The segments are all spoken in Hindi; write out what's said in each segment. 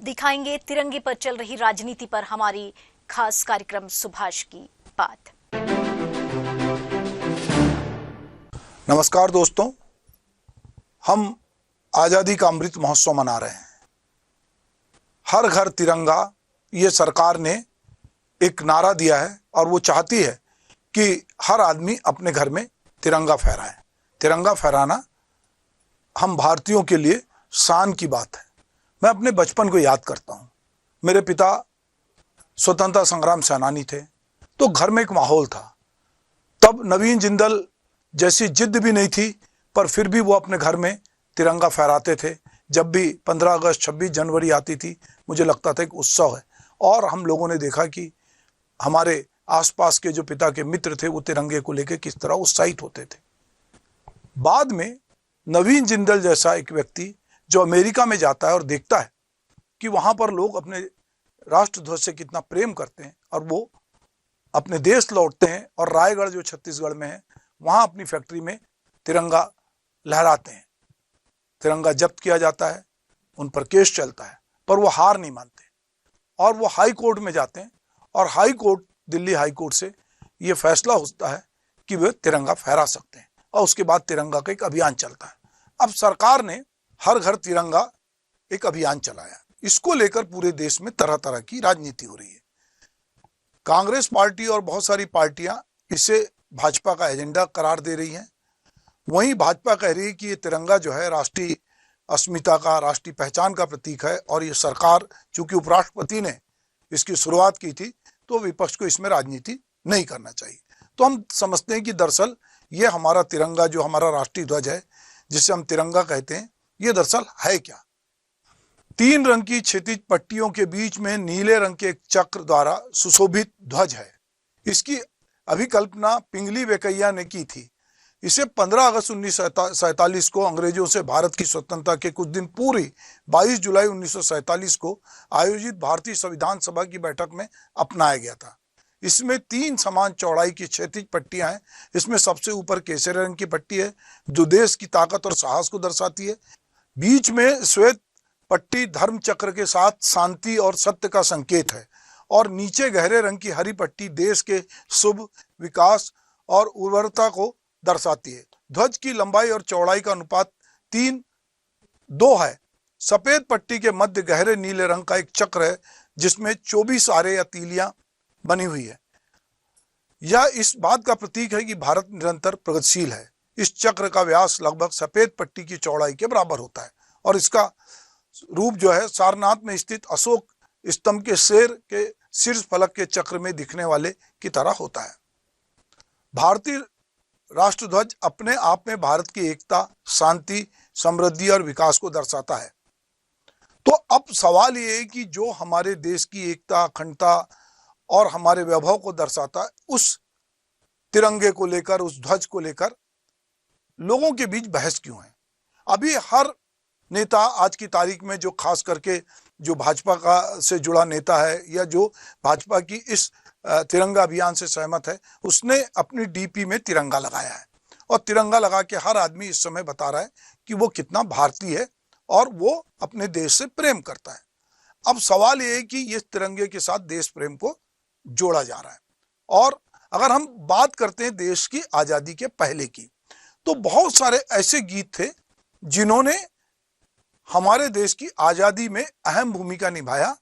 दिखाएंगे तिरंगे पर चल रही राजनीति पर हमारी खास कार्यक्रम सुभाष की बात। नमस्कार दोस्तों, हम आज़ादी का अमृत महोत्सव मना रहे हैं। हर घर तिरंगा, ये सरकार ने एक नारा दिया है और वो चाहती है कि हर आदमी अपने घर में तिरंगा फहराए। तिरंगा फहराना हम भारतीयों के लिए शान की बात है। मैं अपने बचपन को याद करता हूँ। मेरे पिता स्वतंत्रता संग्राम सेनानी थे, तो घर में एक माहौल था। तब नवीन जिंदल जैसी जिद भी नहीं थी, पर फिर भी वो अपने घर में तिरंगा फहराते थे। जब भी 15 अगस्त 26 जनवरी आती थी, मुझे लगता था एक उत्सव है। और हम लोगों ने देखा कि हमारे आसपास के जो पिता के मित्र थे वो तिरंगे को लेकर किस तरह उत्साहित होते थे। बाद में नवीन जिंदल जैसा एक व्यक्ति जो अमेरिका में जाता है और देखता है कि वहां पर लोग अपने राष्ट्रध्वज से कितना प्रेम करते हैं, और वो अपने देश लौटते हैं और रायगढ़ जो छत्तीसगढ़ में है वहां अपनी फैक्ट्री में तिरंगा लहराते हैं। तिरंगा जब्त किया जाता है, उन पर केस चलता है, पर वो हार नहीं मानते और वो हाई कोर्ट में जाते हैं। और high court, Delhi high court से ये फैसला होता है कि वे तिरंगा फहरा सकते हैं, और उसके बाद तिरंगा का एक अभियान चलता है। अब सरकार ने हर घर तिरंगा एक अभियान चलाया। इसको लेकर पूरे देश में तरह तरह की राजनीति हो रही है। कांग्रेस पार्टी और बहुत सारी पार्टियां इसे भाजपा का एजेंडा करार दे रही हैं। वहीं भाजपा कह रही है कि ये तिरंगा जो है राष्ट्रीय अस्मिता का, राष्ट्रीय पहचान का प्रतीक है, और ये सरकार, चूंकि उपराष्ट्रपति ने इसकी शुरुआत की थी, तो विपक्ष को इसमें राजनीति नहीं करना चाहिए। तो हम समझते हैं कि दरअसल ये हमारा तिरंगा, जो हमारा राष्ट्रीय ध्वज है, जिसे हम तिरंगा कहते हैं, ये दरअसल है क्या? 3 रंग की क्षैतिज पट्टियों के बीच में नीले रंग के एक चक्र द्वारा सुशोभित ध्वज है। इसकी अभिकल्पना पिंगली वेंकैया ने की थी। इसे 15 अगस्त 1947 को अंग्रेजों से भारत की स्वतंत्रता के कुछ दिन पूर्व 22 जुलाई 1947 को आयोजित भारतीय संविधान सभा की बैठक में अपनाया गया था। इसमें 3 समान चौड़ाई की क्षैतिज पट्टियां हैं। इसमें सबसे ऊपर केसरी रंग की पट्टी है, जो देश की ताकत और साहस को दर्शाती है। बीच में श्वेत पट्टी धर्म चक्र के साथ शांति और सत्य का संकेत है, और नीचे गहरे रंग की हरी पट्टी देश के शुभ विकास और उर्वरता को दर्शाती है। ध्वज की लंबाई और चौड़ाई का अनुपात 3:2 है। सफेद पट्टी के मध्य गहरे नीले रंग का एक चक्र है, जिसमें 24 आरे या तीलियां बनी हुई है। यह इस बात का प्रतीक है कि भारत निरंतर प्रगतिशील है। इस चक्र का व्यास लगभग सफेद पट्टी की चौड़ाई के बराबर होता है, और इसका रूप जो है सारनाथ में स्थित अशोक स्तंभ के शेर के शीर्ष फलक के चक्र में दिखने वाले की तरह होता है। भारतीय राष्ट्रध्वज अपने आप में भारत की एकता, शांति, समृद्धि और विकास को दर्शाता है। तो अब सवाल ये है कि जो हमारे देश की एकता, अखंडता और हमारे वैभव को दर्शाता है, उस तिरंगे को लेकर, उस ध्वज को लेकर लोगों के बीच बहस क्यों है? अभी हर नेता आज की तारीख में, जो खास करके जो भाजपा का से जुड़ा नेता है या जो भाजपा की इस तिरंगा अभियान से सहमत है, उसने अपनी डीपी में तिरंगा लगाया है, और तिरंगा लगा के हर आदमी इस समय बता रहा है कि वो कितना भारतीय है और वो अपने देश से प्रेम करता है। अब सवाल ये है कि ये तिरंगे के साथ देश प्रेम को जोड़ा जा रहा है। और अगर हम बात करते हैं देश की आजादी के पहले की, तो बहुत सारे ऐसे गीत थे जिन्होंने हमारे देश की आजादी में अहम भूमिका निभाया,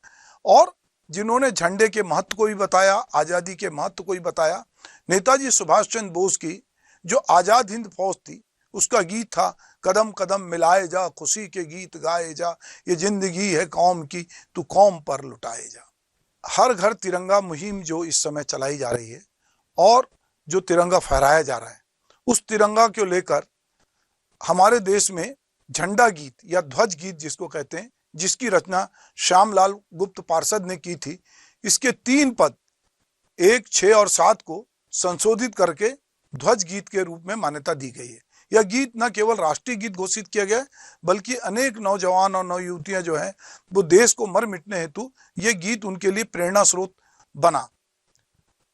और जिन्होंने झंडे के महत्व को भी बताया, आजादी के महत्व को भी बताया। नेताजी सुभाष चंद्र बोस की जो आजाद हिंद फौज थी, उसका गीत था, कदम कदम मिलाए जा, खुशी के गीत गाए जा, ये जिंदगी है कौम की, तू कौम पर लुटाए जा। हर घर तिरंगा मुहिम जो इस समय चलाई जा रही है, और जो तिरंगा फहराया जा रहा है, उस तिरंगा को लेकर हमारे देश में झंडा गीत या ध्वज गीत जिसको कहते हैं, जिसकी रचना श्यामलाल गुप्त पार्षद ने की थी, इसके 3 पद 1, 6 और 7 को संशोधित करके ध्वज गीत के रूप में मान्यता दी गई है। यह गीत न केवल राष्ट्रीय गीत घोषित किया गया है, बल्कि अनेक नौजवान और नवयुवतियां जो हैं, वो देश को मर मिटने हेतु ये गीत उनके लिए प्रेरणा स्रोत बना।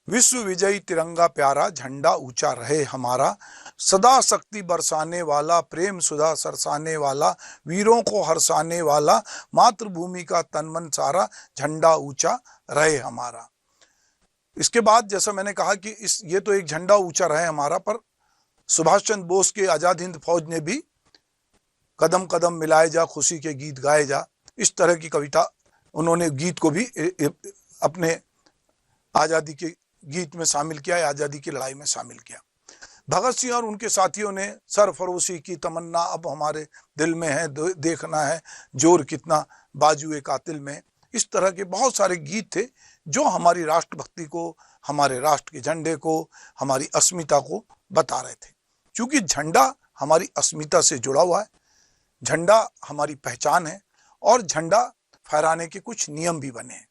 विश्व विजयी तिरंगा प्यारा, झंडा ऊंचा रहे हमारा, सदा शक्ति बरसाने वाला, प्रेम सुधा सरसाने वाला, वीरों को हरसाने वाला, मातृभूमि का तन मन सारा, झंडा ऊंचा रहे हमारा। इसके बाद जैसा मैंने कहा कि ये तो एक झंडा ऊंचा रहे हमारा, पर सुभाष चंद्र बोस के आजाद हिंद फौज ने भी कदम कदम मिलाए जा, खुशी के गीत गाए जा, इस तरह की कविता उन्होंने गीत को भी अपने आजादी के गीत में शामिल किया, आजादी की लड़ाई में शामिल किया। भगत सिंह और उनके साथियों ने सरफरोशी की तमन्ना अब हमारे दिल में है, देखना है जोर कितना बाजुए कातिल में, इस तरह के बहुत सारे गीत थे जो हमारी राष्ट्रभक्ति को, हमारे राष्ट्र के झंडे को, हमारी अस्मिता को बता रहे थे। क्योंकि झंडा हमारी अस्मिता से जुड़ा हुआ है, झंडा हमारी पहचान है और झंडा फहराने के कुछ नियम भी बने हैं।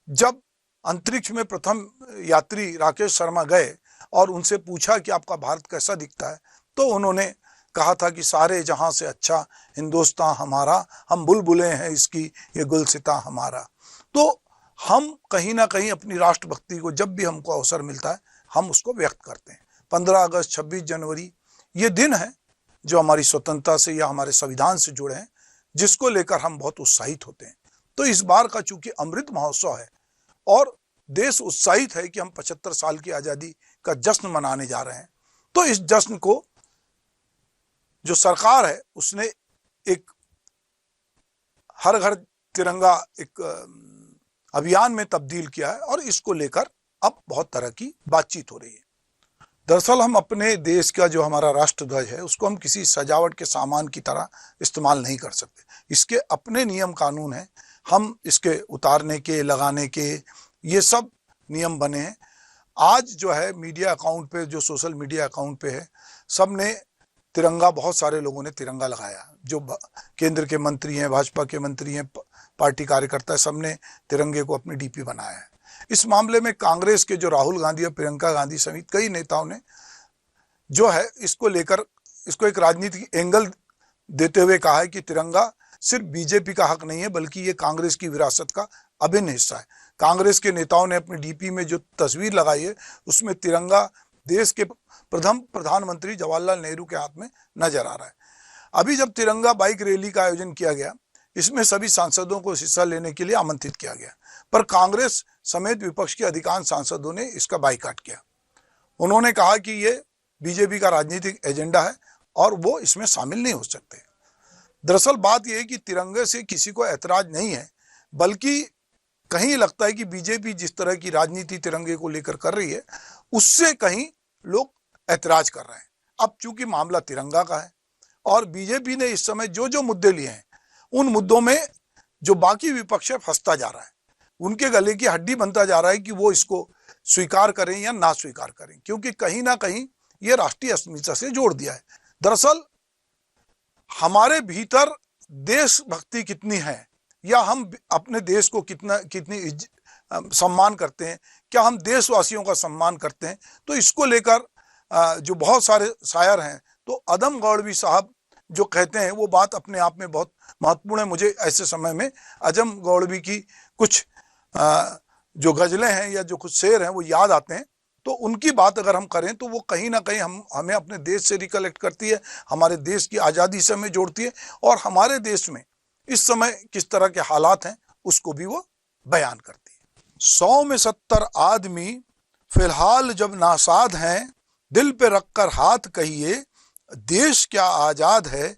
जब अंतरिक्ष में प्रथम यात्री राकेश शर्मा गए और उनसे पूछा कि आपका भारत कैसा दिखता है, तो उन्होंने कहा था कि सारे जहां से अच्छा हिंदुस्तान हमारा, हम बुलबुलें हैं इसकी ये गुलसिता हमारा। तो हम कहीं ना कहीं अपनी राष्ट्रभक्ति को जब भी हमको अवसर मिलता है हम उसको व्यक्त करते हैं। 15 अगस्त 26 जनवरी ये दिन है जो हमारी स्वतंत्रता से या हमारे संविधान से जुड़े हैं, जिसको लेकर हम बहुत उत्साहित होते हैं। तो इस बार का चूंकि अमृत महोत्सव है और देश उत्साहित है कि हम 75 साल की आजादी का जश्न मनाने जा रहे हैं, तो इस जश्न को जो सरकार है उसने एक हर घर तिरंगा एक अभियान में तब्दील किया है और इसको लेकर अब बहुत तरह की बातचीत हो रही है। दरअसल हम अपने देश का जो हमारा राष्ट्रध्वज है उसको हम किसी सजावट के सामान की तरह इस्तेमाल नहीं कर सकते। इसके अपने नियम कानून हैं, हम इसके उतारने के, लगाने के, ये सब नियम बने हैं। आज जो है मीडिया अकाउंट पे, जो सोशल मीडिया अकाउंट पे है, सब ने तिरंगा, बहुत सारे लोगों ने तिरंगा लगाया, जो केंद्र के मंत्री हैं, भाजपा के मंत्री हैं, पार्टी कार्यकर्ता, सबने तिरंगे को अपनी डीपी बनाया है। इस मामले में कांग्रेस के जो राहुल गांधी और प्रियंका गांधी समेत कई नेताओं ने जो है इसको लेकर इसको एक राजनीतिक एंगल देते हुए कहा है कि तिरंगा सिर्फ बीजेपी का हक नहीं है बल्कि ये कांग्रेस की विरासत का अभिन्न हिस्सा है। कांग्रेस के नेताओं ने अपनी डीपी में जो तस्वीर लगाई है उसमें तिरंगा देश के प्रथम प्रधानमंत्री जवाहरलाल नेहरू के हाथ में नजर आ रहा है। अभी जब तिरंगा बाइक रैली का आयोजन किया गया, इसमें सभी सांसदों को हिस्सा लेने के लिए आमंत्रित किया गया, पर कांग्रेस समेत विपक्ष के अधिकांश सांसदों ने इसका बाइकाट किया। उन्होंने कहा कि ये बीजेपी का राजनीतिक एजेंडा है और वो इसमें शामिल नहीं हो सकते। दरअसल बात यह है कि तिरंगे से किसी को ऐतराज नहीं है, बल्कि कहीं लगता है कि बीजेपी जिस तरह की राजनीति तिरंगे को लेकर कर रही है उससे कहीं लोग ऐतराज कर रहे हैं। अब चूंकि मामला तिरंगा का है और बीजेपी ने इस समय जो जो मुद्दे लिए हैं उन मुद्दों में जो बाकी विपक्ष है फंसता जा रहा है, उनके गले की हड्डी बनता जा रहा है कि वो इसको स्वीकार करें या ना स्वीकार करें, क्योंकि कहीं ना कहीं ये राष्ट्रीय अस्मिता से जोड़ दिया है। दरअसल हमारे भीतर देशभक्ति कितनी है या हम अपने देश को कितनी सम्मान करते हैं, क्या हम देशवासियों का सम्मान करते हैं, तो इसको लेकर जो बहुत सारे शायर हैं, तो अदम गौड़वी साहब जो कहते हैं वो बात अपने आप में बहुत महत्वपूर्ण है। मुझे ऐसे समय में अजम गौड़वी की कुछ जो गजलें हैं या जो कुछ शेर हैं वो याद आते हैं, तो उनकी बात अगर हम करें तो वो कहीं ना कहीं हमें अपने देश से रिकलेक्ट करती है, हमारे देश की आज़ादी से हमें जोड़ती है और हमारे देश में इस समय किस तरह के हालात हैं उसको भी वो बयान करती है। 100 में 70 आदमी फिलहाल जब नासाद हैं, दिल पे रखकर हाथ कहिए देश क्या आजाद है।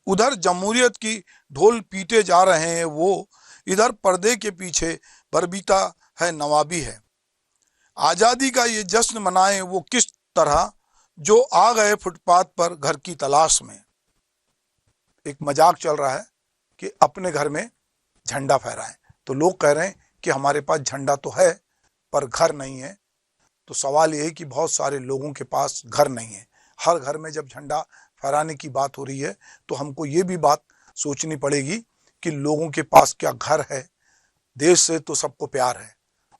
उधर जमहूरियत की ढोल पीटे जा रहे हैं वो, इधर पर्दे के पीछे बरबीता है नवाबी है। आजादी का ये जश्न मनाएं वो किस तरह जो आ गए फुटपाथ पर घर की तलाश में। एक मजाक चल रहा है कि अपने घर में झंडा फहराएं, तो लोग कह रहे हैं कि हमारे पास झंडा तो है पर घर नहीं है। तो सवाल ये है कि बहुत सारे लोगों के पास घर नहीं है। हर घर में जब झंडा फहराने की बात हो रही है तो हमको ये भी बात सोचनी पड़ेगी कि लोगों के पास क्या घर है। देश से तो सबको प्यार है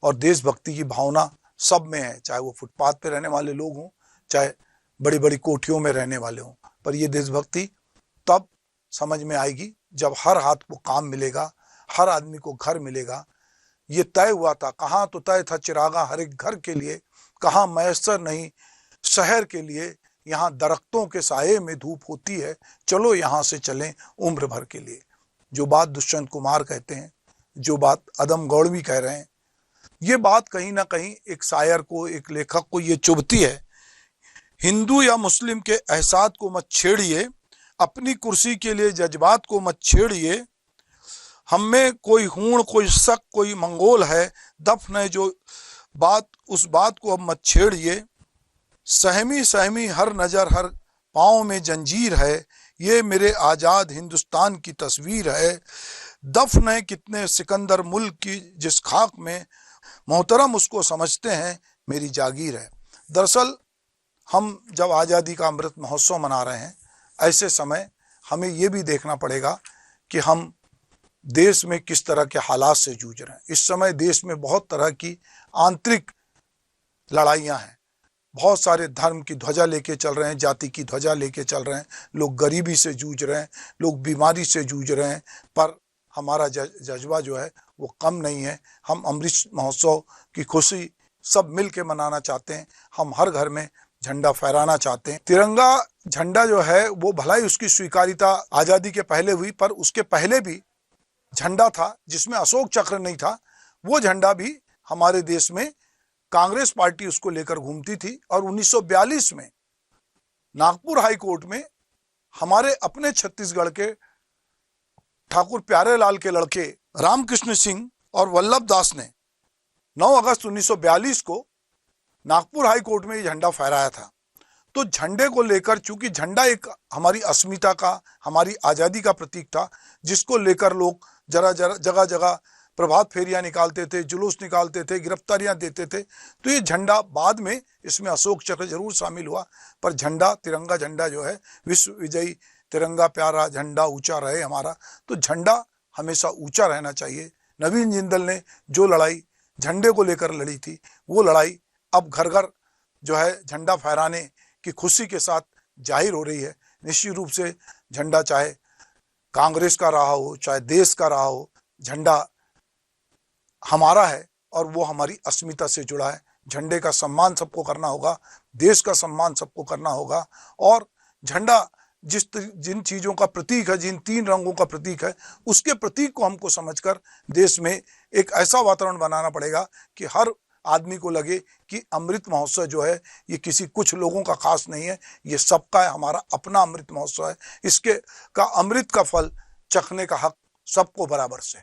और देशभक्ति की भावना सब में है, चाहे वो फुटपाथ पे रहने वाले लोग हों, चाहे बड़ी बड़ी कोठियों में रहने वाले हों। पर ये देशभक्ति तब समझ में आएगी जब हर हाथ को काम मिलेगा, हर आदमी को घर मिलेगा, ये तय हुआ था। कहाँ तो तय था चिरागा हर एक घर के लिए, कहाँ मैसर नहीं शहर के लिए, यहाँ दरख्तों के साये में धूप होती है, चलो यहाँ से चलें उम्र भर के लिए। जो बात दुष्यंत कुमार कहते हैं, जो बात अदम गौड़वी कह रहे हैं, ये बात कहीं ना कहीं एक शायर को, एक लेखक को ये चुभती है। हिंदू या मुस्लिम के एहसास को मत छेड़िए, अपनी कुर्सी के लिए जज्बात को मत छेड़िए, हम में कोई हूण, कोई शक, कोई मंगोल है, दफन है जो बात, उस बात को अब मत छेड़िए। सहमी सहमी हर नज़र, हर पाँव में जंजीर है, ये मेरे आज़ाद हिंदुस्तान की तस्वीर है। दफन है कितने सिकंदर मुल्क की जिस खाक में, मोहतरम उसको समझते हैं मेरी जागीर है। दरअसल हम जब आज़ादी का अमृत महोत्सव मना रहे हैं, ऐसे समय हमें ये भी देखना पड़ेगा कि हम देश में किस तरह के हालात से जूझ रहे हैं। इस समय देश में बहुत तरह की आंतरिक लड़ाइयाँ हैं। बहुत सारे धर्म की ध्वजा लेके चल रहे हैं, जाति की ध्वजा लेके चल रहे हैं, लोग गरीबी से जूझ रहे हैं, लोग बीमारी से जूझ रहे हैं, पर हमारा जज्बा जो है वो कम नहीं है। हम अमृत महोत्सव की खुशी सब मिल के मनाना चाहते हैं। हम हर घर में झंडा फहराना चाहते हैं। तिरंगा झंडा जो है वो भलाई उसकी स्वीकारिता आज़ादी के पहले हुई, पर उसके पहले भी झंडा था जिसमें अशोक चक्र नहीं था। वो झंडा भी हमारे देश में कांग्रेस पार्टी उसको लेकर घूमती थी, और 1942 में नागपुर हाई कोर्ट में हमारे अपने छत्तीसगढ़ के ठाकुर प्यारेलाल के लड़के रामकृष्ण सिंह और वल्लभ दास ने 9 अगस्त 1942 को नागपुर हाई कोर्ट में ये झंडा फहराया था। तो झंडे को लेकर, चूंकि झंडा एक हमारी अस्मिता का, हमारी आज़ादी का प्रतीक था, जिसको लेकर लोग जगह जगह प्रभात फेरियां निकालते थे, जुलूस निकालते थे, गिरफ्तारियां देते थे। तो ये झंडा बाद में इसमें अशोक चक्र जरूर शामिल हुआ, पर झंडा, तिरंगा झंडा जो है, विश्व विजयी तिरंगा प्यारा झंडा ऊंचा रहे हमारा। तो झंडा हमेशा ऊंचा रहना चाहिए। नवीन जिंदल ने जो लड़ाई झंडे को लेकर लड़ी थी, वो लड़ाई अब घर घर जो है झंडा फहराने की खुशी के साथ जाहिर हो रही है। निश्चित रूप से झंडा चाहे कांग्रेस का रहा हो, चाहे देश का रहा हो, झंडा हमारा है और वो हमारी अस्मिता से जुड़ा है। झंडे का सम्मान सबको करना होगा, देश का सम्मान सबको करना होगा, और झंडा जिन चीज़ों का प्रतीक है, जिन 3 रंगों का प्रतीक है, उसके प्रतीक को हमको समझकर देश में एक ऐसा वातावरण बनाना पड़ेगा कि हर आदमी को लगे कि अमृत महोत्सव जो है ये किसी कुछ लोगों का खास नहीं है, ये सबका है, हमारा अपना अमृत महोत्सव है। इसके का अमृत का फल चखने का हक सबको बराबर से।